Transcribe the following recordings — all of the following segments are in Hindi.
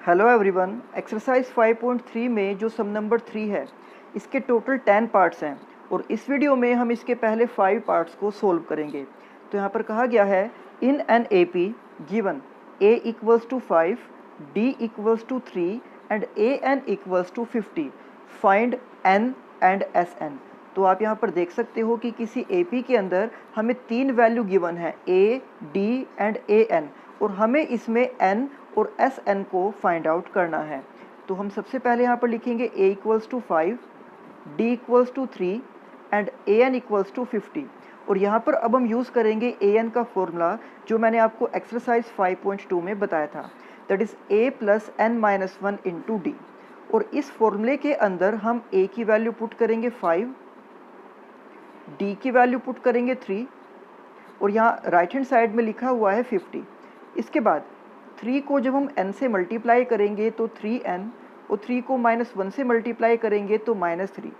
हेलो एवरीवन, एक्सरसाइज 5.3 में जो सम नंबर 3 है इसके टोटल 10 पार्ट्स हैं और इस वीडियो में हम इसके पहले 5 पार्ट्स को सोल्व करेंगे। तो यहाँ पर कहा गया है in an A P given a equals to 5, d equals to 3 and a n equals to 50, find n and S n। तो आप यहाँ पर देख सकते हो कि किसी ए पी के अंदर हमें 3 वैल्यू गिवन है a, d and a n और हमें इसमें n और एस एन को फाइंड आउट करना है। तो हम सबसे पहले यहाँ पर लिखेंगे a equals to 5, d equals to 3 and a n equals to 50। और यहाँ पर अब हम यूज़ करेंगे a n का फॉर्मूला जो मैंने आपको एक्सरसाइज 5.2 में बताया था, that is a plus n minus 1 into D. और इस फॉर्मूले के अंदर हम a की वैल्यू पुट करेंगे 5, d की वैल्यू पुट करेंगे 3 और यहाँ राइट हैंड साइड में लिखा हुआ है 50। इसके बाद 3 को जब हम n से मल्टीप्लाई करेंगे तो 3n और 3 को -1 से मल्टीप्लाई करेंगे तो -3।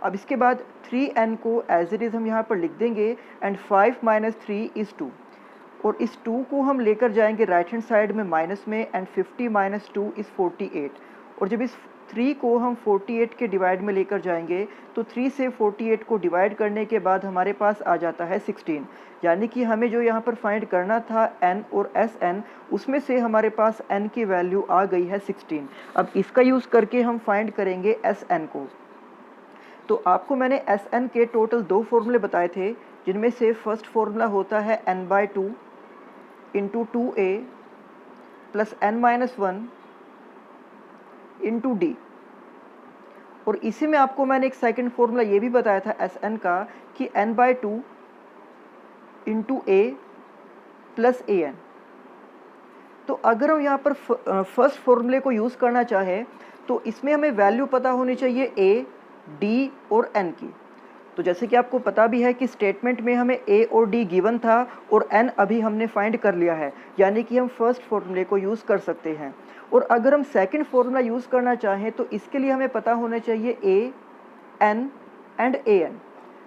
अब इसके बाद 3n को एज इट इज़ हम यहाँ पर लिख देंगे एंड 5 - 3 इज़ 2 और इस 2 को हम लेकर जाएंगे राइट हैंड साइड में माइनस में एंड 50 - 2 इज़ 48। और जब इस 3 को हम 48 के डिवाइड में लेकर जाएंगे तो 3 से 48 को डिवाइड करने के बाद हमारे पास आ जाता है 16। यानी कि हमें जो यहाँ पर फाइंड करना था n और एस n, उसमें से हमारे पास n की वैल्यू आ गई है 16। अब इसका यूज़ करके हम फाइंड करेंगे एस n को। तो आपको मैंने एस n के टोटल 2 फॉर्मूले बताए थे, जिनमें से फर्स्ट फॉर्मूला होता है n/2 into 2a plus n-1 into D. और इसी में आपको मैंने एक सेकंड फॉर्मूला ये भी बताया था एस एन का कि n/2 into A plus A N. तो अगर हम यहाँ पर फर्स्ट फॉर्मूले को यूज़ करना चाहें तो इसमें हमें वैल्यू पता होनी चाहिए a, d और n की। तो जैसे कि आपको पता भी है कि स्टेटमेंट में हमें a और d गिवन था और n अभी हमने फाइंड कर लिया है, यानी कि हम फर्स्ट फॉर्मूले को यूज़ कर सकते हैं। और अगर हम सेकंड फॉर्मूला यूज़ करना चाहें तो इसके लिए हमें पता होना चाहिए a, n and a n।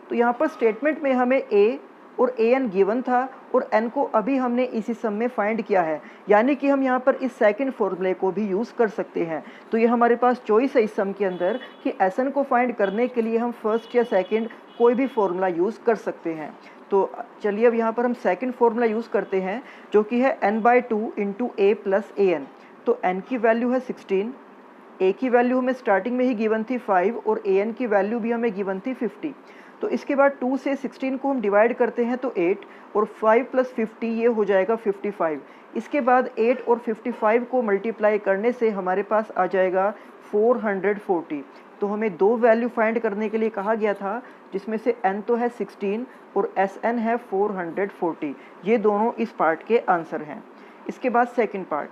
तो यहाँ पर स्टेटमेंट में हमें a और a n गिवन था और n को अभी हमने इसी सम में फाइंड किया है, यानी कि हम यहाँ पर इस सेकंड फॉर्मूले को भी यूज़ कर सकते हैं। तो ये हमारे पास चॉइस है इस सम के अंदर कि एस एन को फाइंड करने के लिए हम फर्स्ट या सेकंड कोई भी फॉर्मूला यूज़ कर सकते हैं। तो चलिए अब यहाँ पर हम सेकंड फॉर्मूला यूज़ करते हैं जो कि है n/2 into a plus A N. तो n की वैल्यू है 16, a की वैल्यू हमें स्टार्टिंग में ही गिवन थी 5 और a n की वैल्यू भी हमें गिवन थी 50। तो इसके बाद 2 से 16 को हम डिवाइड करते हैं तो 8 और 5 प्लस 50 ये हो जाएगा 55। इसके बाद 8 और 55 को मल्टीप्लाई करने से हमारे पास आ जाएगा 440। तो हमें 2 वैल्यू फाइंड करने के लिए कहा गया था, जिसमें से n तो है 16 और एस n है 440। ये दोनों इस पार्ट के आंसर हैं। इसके बाद सेकेंड पार्ट,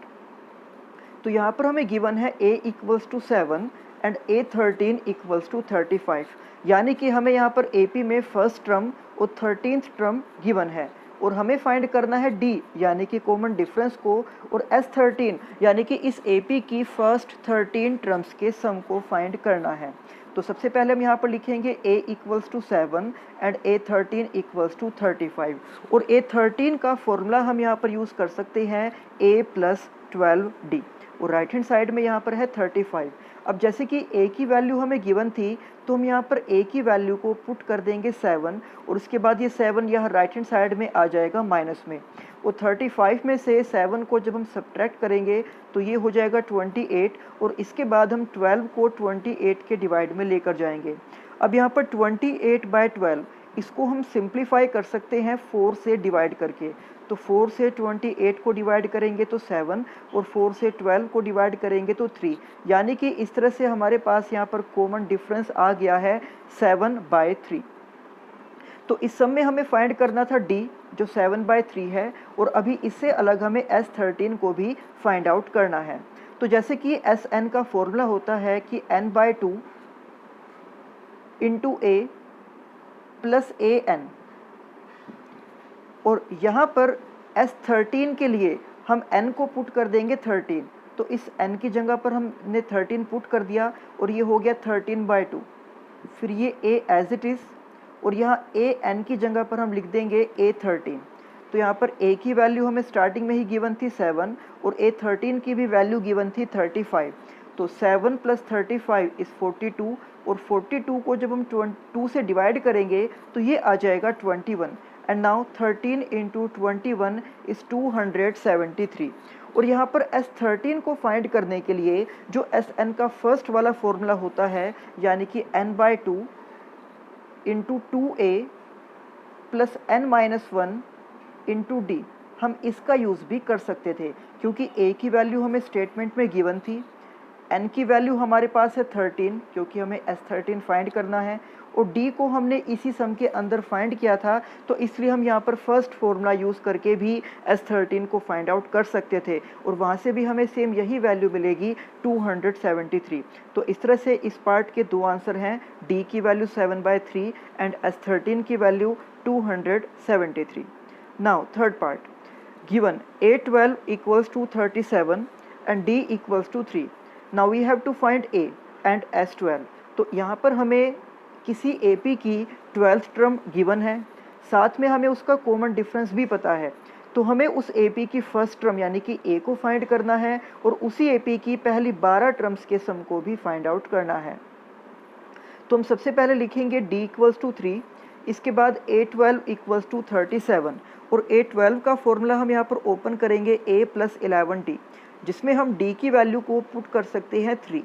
तो यहाँ पर हमें गिवन है a equals to 7 and a13 equals to 35। यानी कि हमें यहाँ पर AP में फर्स्ट टर्म और 13th टर्म गिवन है और हमें फाइंड करना है D यानी कि कॉमन डिफरेंस को, और S13 यानी कि इस AP की फर्स्ट 13 टर्म्स के सम को फाइंड करना है। तो सबसे पहले हम यहाँ पर लिखेंगे a equals to 7 and a13 equals to 35। और a13 का फॉर्मूला हम यहाँ पर यूज़ कर सकते हैं a प्लस 12d और राइट हैंड साइड में यहाँ पर है 35। अब जैसे कि a की वैल्यू हमें गिवन थी तो हम यहाँ पर a की वैल्यू को पुट कर देंगे 7 और उसके बाद ये 7 यहाँ राइट हैंड साइड में आ जाएगा माइनस में। और 35 में से 7 को जब हम सब्ट्रैक्ट करेंगे तो ये हो जाएगा 28 और इसके बाद हम 12 को 28 के डिवाइड में लेकर जाएंगे। अब यहाँ पर 28/12 इसको हम सिंप्लीफाई कर सकते हैं 4 से डिवाइड करके। तो 4 से 28 को डिवाइड करेंगे तो 7 और 4 से 12 को डिवाइड करेंगे तो 3। यानी कि इस तरह से हमारे पास यहाँ पर कॉमन डिफरेंस आ गया है 7/3। तो इस सम में हमें फाइंड करना था D जो 7/3 है और अभी इससे अलग हमें S13 को भी फाइंड आउट करना है। तो जैसे कि Sn का फॉर्मूला होता है कि n/2 into a plus A N, और यहाँ पर S13 के लिए हम n को पुट कर देंगे 13। तो इस n की जगह पर हमने 13 पुट कर दिया और ये हो गया 13/2। फिर ये a एज इट इज़ और यहाँ a n की जगह पर हम लिख देंगे a13। तो यहाँ पर a की वैल्यू हमें स्टार्टिंग में ही गिवन थी 7 और a13 की भी वैल्यू गिवन थी 35। तो 7 + 35 इज़ 42 और 42 को जब हम 2 से डिवाइड करेंगे तो ये आ जाएगा 21 एंड नाउ 13 × 21 इज़ 273। और यहाँ पर S13 को फाइंड करने के लिए जो Sn का फर्स्ट वाला फॉर्मूला होता है यानी कि n/2 × 2a + n-1 × d, हम इसका यूज़ भी कर सकते थे क्योंकि a की वैल्यू हमें स्टेटमेंट में गिवन थी, n की वैल्यू हमारे पास है 13 क्योंकि हमें S13 फाइंड करना है और d को हमने इसी सम के अंदर फाइंड किया था, तो इसलिए हम यहाँ पर फर्स्ट फॉर्मूला यूज़ करके भी S13 को फाइंड आउट कर सकते थे और वहाँ से भी हमें सेम यही वैल्यू मिलेगी 273। तो इस तरह से इस पार्ट के दो आंसर हैं, d की वैल्यू 7/3 एंड S13 की value 273। Now third part, given a12 = 37 and d = 3। Now we have to find a and S12। तो यहाँ पर हमें किसी AP की 12th टर्म गिवन है, साथ में हमें उसका कॉमन डिफरेंस भी पता है, तो हमें उस AP की फर्स्ट टर्म यानी कि a को फाइंड करना है और उसी AP की पहली 12 टर्म्स के सम को भी फाइंड आउट करना है। तो हम सबसे पहले लिखेंगे d = 3, इसके बाद a12 = 37 और a12 का फॉर्मूला हम यहाँ पर ओपन करेंगे a + 11d, जिसमें हम d की वैल्यू को पुट कर सकते हैं 3।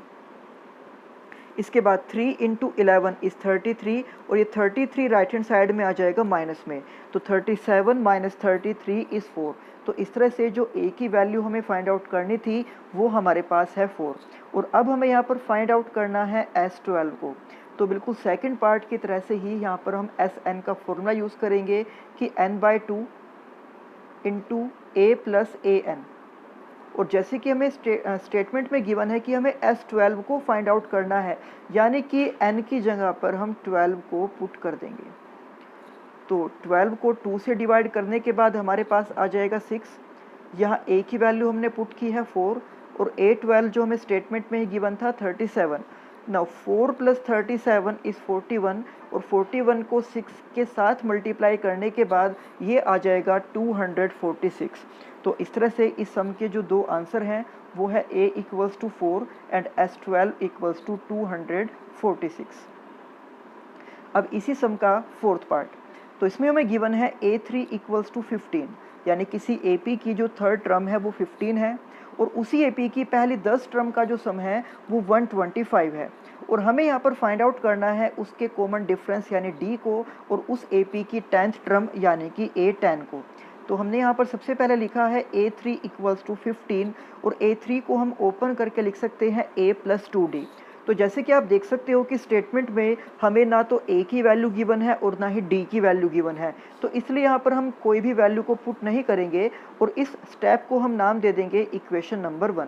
इसके बाद 3 × 11 इज़ 33 और ये 33 राइट हैंड साइड में आ जाएगा माइनस में, तो 37 - 33 इज़ 4। तो इस तरह से जो a की वैल्यू हमें फाइंड आउट करनी थी वो हमारे पास है 4। और अब हमें यहाँ पर फाइंड आउट करना है S12 को। तो बिल्कुल सेकंड पार्ट की तरह से ही यहाँ पर हम Sn का फॉर्मूला यूज़ करेंगे कि n/2 × a + an। और जैसे कि हमें स्टेटमेंट में गिवन है कि हमें S12 को फाइंड आउट करना है, यानी कि n की जगह पर हम 12 को पुट कर देंगे। तो 12 को 2 से डिवाइड करने के बाद हमारे पास आ जाएगा 6। यहाँ a की वैल्यू हमने पुट की है 4 और a12 जो हमें स्टेटमेंट में ही गिवन था 37। नाउ 4 + 37 इज़ 41 और 41 को 6 के साथ मल्टीप्लाई करने के बाद ये आ जाएगा 246। तो इस तरह से इस सम के जो दो आंसर हैं वो है a = 4 एंड S12 = 246। अब इसी सम का फोर्थ पार्ट, तो इसमें हमें गिवन है a3 = 15, यानी किसी AP की जो थर्ड टर्म है वो 15 है और उसी AP की पहली 10 टर्म का जो सम है वो 125 है और हमें यहाँ पर फाइंड आउट करना है उसके कॉमन डिफरेंस यानी d को और उस AP की 10th टर्म यानी कि a10 को। तो हमने यहाँ पर सबसे पहले लिखा है a3 = 15 और a3 को हम ओपन करके लिख सकते हैं a + 2d। तो जैसे कि आप देख सकते हो कि स्टेटमेंट में हमें ना तो a की वैल्यू गिवन है और ना ही d की वैल्यू गिवन है, तो इसलिए यहाँ पर हम कोई भी वैल्यू को पुट नहीं करेंगे और इस स्टेप को हम नाम दे देंगे इक्वेशन नंबर 1।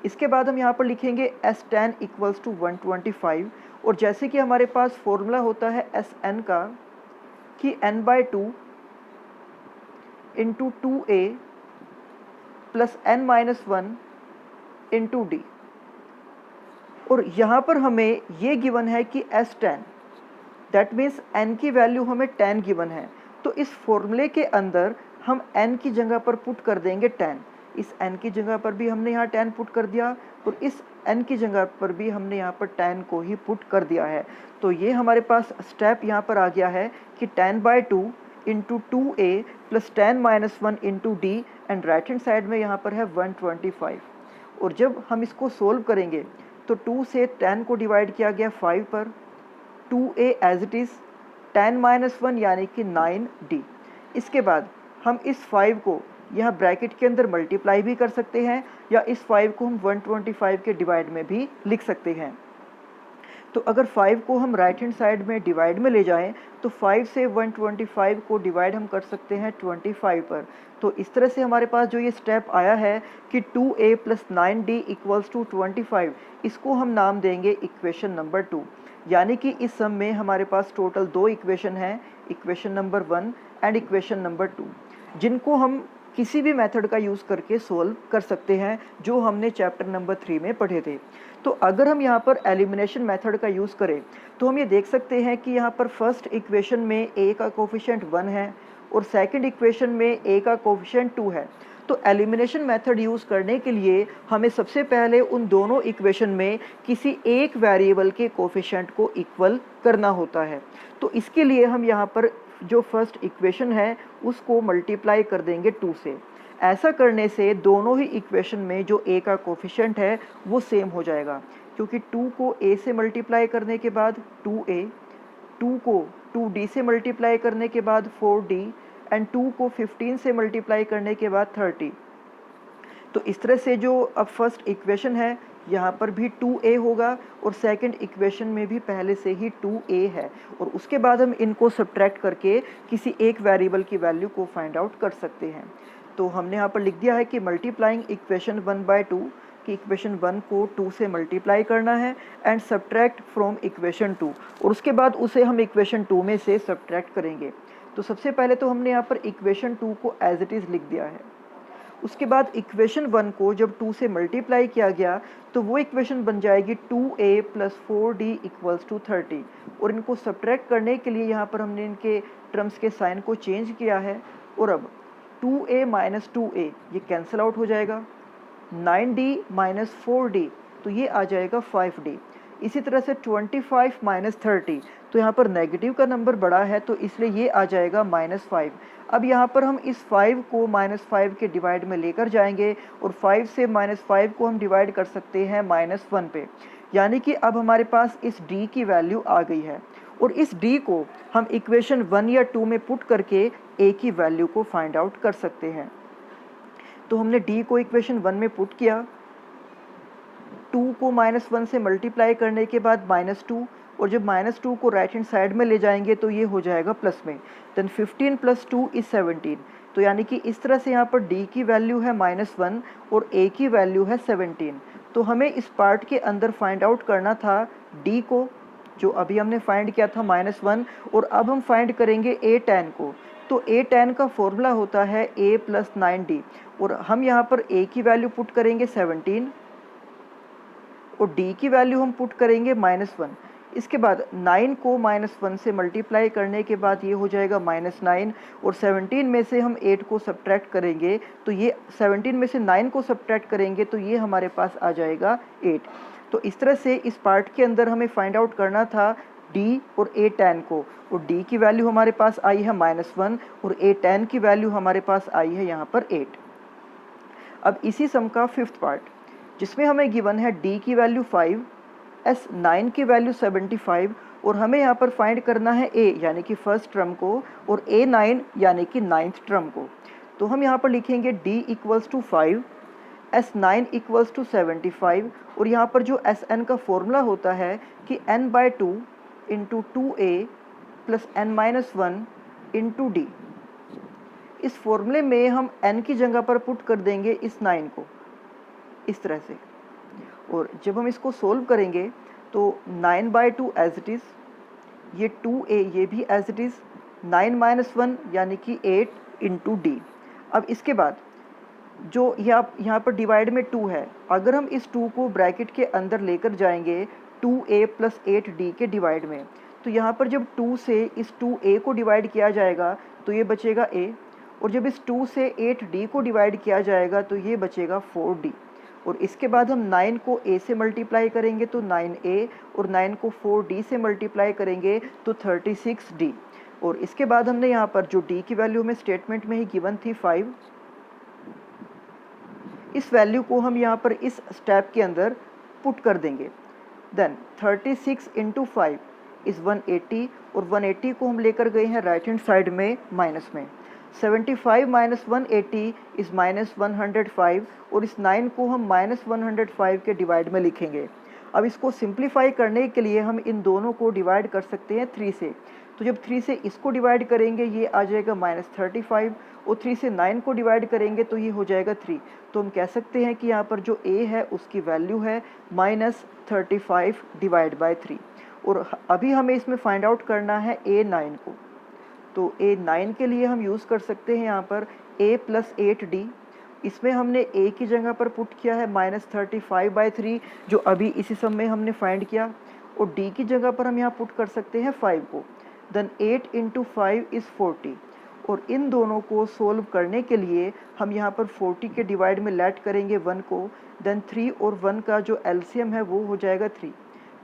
इसके बाद हम यहाँ पर लिखेंगे S10 = 125 और जैसे कि हमारे पास फॉर्मूला होता है Sn का कि n/2 × 2a + n-1 × d। और यहाँ पर हमें ये गिवन है कि S10 दैट मीन्स n की वैल्यू हमें 10 गिवन है, तो इस फॉर्मूले के अंदर हम n की जगह पर पुट कर देंगे 10। इस n की जगह पर भी हमने यहाँ 10 पुट कर दिया और इस n की जगह पर भी हमने यहाँ पर 10 को ही पुट कर दिया है। तो ये हमारे पास स्टेप यहाँ पर आ गया है कि 10/2 × 2a + 10-1 × d and right hand side में यहाँ पर है 125। और जब हम इसको सोल्व करेंगे तो 2 से 10 को डिवाइड किया गया 5 पर, 2a एज इट इज़, 10-1 यानी कि 9d। इसके बाद हम इस 5 को यहाँ ब्रैकेट के अंदर मल्टीप्लाई भी कर सकते हैं या इस 5 को हम 125 के डिवाइड में भी लिख सकते हैं। तो अगर 5 को हम राइट हैंड साइड में डिवाइड में ले जाएं तो 5 से 125 को डिवाइड हम कर सकते हैं 25 पर। तो इस तरह से हमारे पास जो ये स्टेप आया है कि 2a + 9d = 25, इसको हम नाम देंगे इक्वेशन नंबर 2। यानी कि इस सम में हमारे पास टोटल 2 इक्वेशन हैं, equation number 1 and equation number 2, जिनको हम किसी भी मेथड का यूज़ करके सोल्व कर सकते हैं जो हमने चैप्टर नंबर 3 में पढ़े थे। तो अगर हम यहाँ पर एलिमिनेशन मेथड का यूज़ करें तो हम ये देख सकते हैं कि यहाँ पर फर्स्ट इक्वेशन में a का कोफिशिएंट 1 है और सेकंड इक्वेशन में a का कोफिशिएंट 2 है। तो एलिमिनेशन मेथड यूज़ करने के लिए हमें सबसे पहले उन दोनों इक्वेशन में किसी एक वेरिएबल के कोफिशिएंट को इक्वल करना होता है। तो इसके लिए हम यहाँ पर जो फर्स्ट इक्वेशन है उसको मल्टीप्लाई कर देंगे 2 से। ऐसा करने से दोनों ही इक्वेशन में जो a का कोफिशिएंट है वो सेम हो जाएगा, क्योंकि 2 को a से मल्टीप्लाई करने के बाद 2a, 2 को 2d से मल्टीप्लाई करने के बाद 4d एंड 2 को 15 से मल्टीप्लाई करने के बाद 30। तो इस तरह से जो अब फर्स्ट इक्वेशन है यहाँ पर भी 2a होगा और सेकंड इक्वेशन में भी पहले से ही 2a है, और उसके बाद हम इनको सब्ट्रैक्ट करके किसी एक वेरिएबल की वैल्यू को फाइंड आउट कर सकते हैं। तो हमने यहाँ पर लिख दिया है कि मल्टीप्लाइंग इक्वेशन 1/2 कि इक्वेशन 1 को 2 से मल्टीप्लाई करना है एंड सब्ट्रैक्ट फ्रॉम इक्वेशन 2, और उसके बाद उसे हम इक्वेशन 2 में से सब्ट्रैक्ट करेंगे। तो सबसे पहले तो हमने यहाँ पर इक्वेशन 2 को एज इट इज़ लिख दिया है। उसके बाद इक्वेशन 1 को जब 2 से मल्टीप्लाई किया गया तो वो इक्वेशन बन जाएगी 2a + 4d = 30, और इनको सब्ट्रैक्ट करने के लिए यहाँ पर हमने इनके टर्म्स के साइन को चेंज किया है, और अब 2a - 2a ये कैंसिल आउट हो जाएगा, 9d - 4d तो ये आ जाएगा 5d। इसी तरह से 25 - 30 तो यहाँ पर नेगेटिव का नंबर बड़ा है तो इसलिए ये आ जाएगा -5। अब यहाँ पर हम इस 5 को -5 के डिवाइड में लेकर जाएंगे, और 5 से -5 को हम डिवाइड कर सकते हैं -1 पे, यानी कि अब हमारे पास इस d की वैल्यू आ गई है, और इस d को हम इक्वेशन 1 या 2 में पुट करके a की वैल्यू को फाइंड आउट कर सकते हैं। तो हमने d को इक्वेशन 1 में पुट किया, 2 को -1 से मल्टीप्लाई करने के बाद -2, और जब -2 को राइट हैंड साइड में ले जाएंगे तो ये हो जाएगा प्लस में, देन 15 + 2 = 17। तो यानी कि इस तरह से यहाँ पर d की वैल्यू है -1 और a की वैल्यू है 17। तो हमें इस पार्ट के अंदर फाइंड आउट करना था d को, जो अभी हमने फाइंड किया था -1, और अब हम फाइंड करेंगे a tan को। तो a tan का फॉर्मूला होता है a + 9d, और हम यहाँ पर a की वैल्यू पुट करेंगे 17 और d की वैल्यू हम पुट करेंगे -1। इसके बाद 9 को -1 से मल्टीप्लाई करने के बाद ये हो जाएगा -9, और 17 में से हम 8 को सब्ट्रैक्ट करेंगे तो ये 17 में से 9 को सब्ट्रैक्ट करेंगे तो ये हमारे पास आ जाएगा 8। तो इस तरह से इस पार्ट के अंदर हमें फाइंड आउट करना था d और a tan को, और d की वैल्यू हमारे पास आई है -1 और a tan की वैल्यू हमारे पास आई है यहाँ पर 8। अब इसी सम का फिफ्थ पार्ट, जिसमें हमें गिवन है d की वैल्यू 5, s9 की वैल्यू 75, और हमें यहाँ पर फाइंड करना है a यानी कि फर्स्ट टर्म को और a9 यानी कि नाइन्थ टर्म को। तो हम यहाँ पर लिखेंगे d = 5, s9 = 75, और यहाँ पर जो sn का फॉर्मूला होता है कि n/2 × 2a + n-1 × d। इस फॉर्मूले में हम n की जगह पर पुट कर देंगे इस 9 को इस तरह से, और जब हम इसको सोल्व करेंगे तो 9/2 एज इट इज़, ये 2a ये भी एज इट इज़, 9 - 1 यानी कि 8 × d। अब इसके बाद जो यहाँ पर डिवाइड में 2 है, अगर हम इस 2 को ब्रैकेट के अंदर लेकर जाएंगे 2a + 8d के डिवाइड में, तो यहाँ पर जब 2 से इस 2a को डिवाइड किया जाएगा तो ये बचेगा a, और जब इस 2 से 8d को डिवाइड किया जाएगा तो ये बचेगा 4d, और इसके बाद हम 9 को a से मल्टीप्लाई करेंगे तो 9a, और 9 को 4d से मल्टीप्लाई करेंगे तो 36d, और इसके बाद हमने यहाँ पर जो d की वैल्यू हमें स्टेटमेंट में ही गिवन थी 5, इस वैल्यू को हम यहाँ पर इस स्टेप के अंदर पुट कर देंगे। देन 36 × 5 = 180, और 180 को हम लेकर गए हैं राइट हैंड साइड में माइनस में, 75 - 180 = -105, और इस 9 को हम -105 के डिवाइड में लिखेंगे। अब इसको सिंप्लीफाई करने के लिए हम इन दोनों को डिवाइड कर सकते हैं 3 से, तो जब 3 से इसको डिवाइड करेंगे ये आ जाएगा -35, और 3 से 9 को डिवाइड करेंगे तो ये हो जाएगा 3। तो हम कह सकते हैं कि यहाँ पर जो a है उसकी वैल्यू है -35/3, और अभी हमें इसमें फाइंड आउट करना है a9 को। तो a9 के लिए हम यूज़ कर सकते हैं यहाँ पर a + 8d, इसमें हमने a की जगह पर पुट किया है -35/3 जो अभी इसी सम में हमने फाइंड किया, और d की जगह पर हम यहाँ पुट कर सकते हैं 5 को, देन 8 × 5 = 40, और इन दोनों को सोल्व करने के लिए हम यहाँ पर 40 के डिवाइड में लेट करेंगे 1 को, देन 3 और 1 का जो एलसीएम है वो हो जाएगा 3।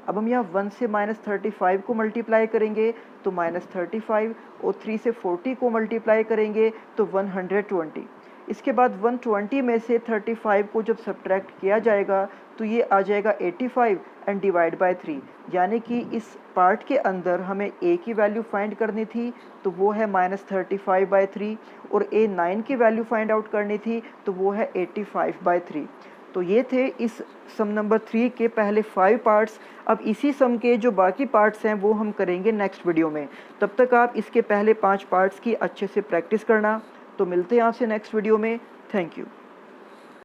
अब हम यहाँ 1 से -35 को मल्टीप्लाई करेंगे तो -35, और 3 से 40 को मल्टीप्लाई करेंगे तो 120। इसके बाद 120 में से 35 को जब सब्ट्रैक्ट किया जाएगा तो ये आ जाएगा 85 एंड डिवाइड बाय 3, यानी कि इस पार्ट के अंदर हमें a की वैल्यू फाइंड करनी थी तो वो है -35/3, और a 9 की वैल्यू फाइंड आउट करनी थी तो वो है 85/3। तो ये थे इस सम नंबर 3 के पहले 5 पार्ट्स। अब इसी सम के जो बाकी पार्ट्स हैं वो हम करेंगे नेक्स्ट वीडियो में। तब तक आप इसके पहले 5 पार्ट्स की अच्छे से प्रैक्टिस करना। तो मिलते हैं आपसे नेक्स्ट वीडियो में। Thank you.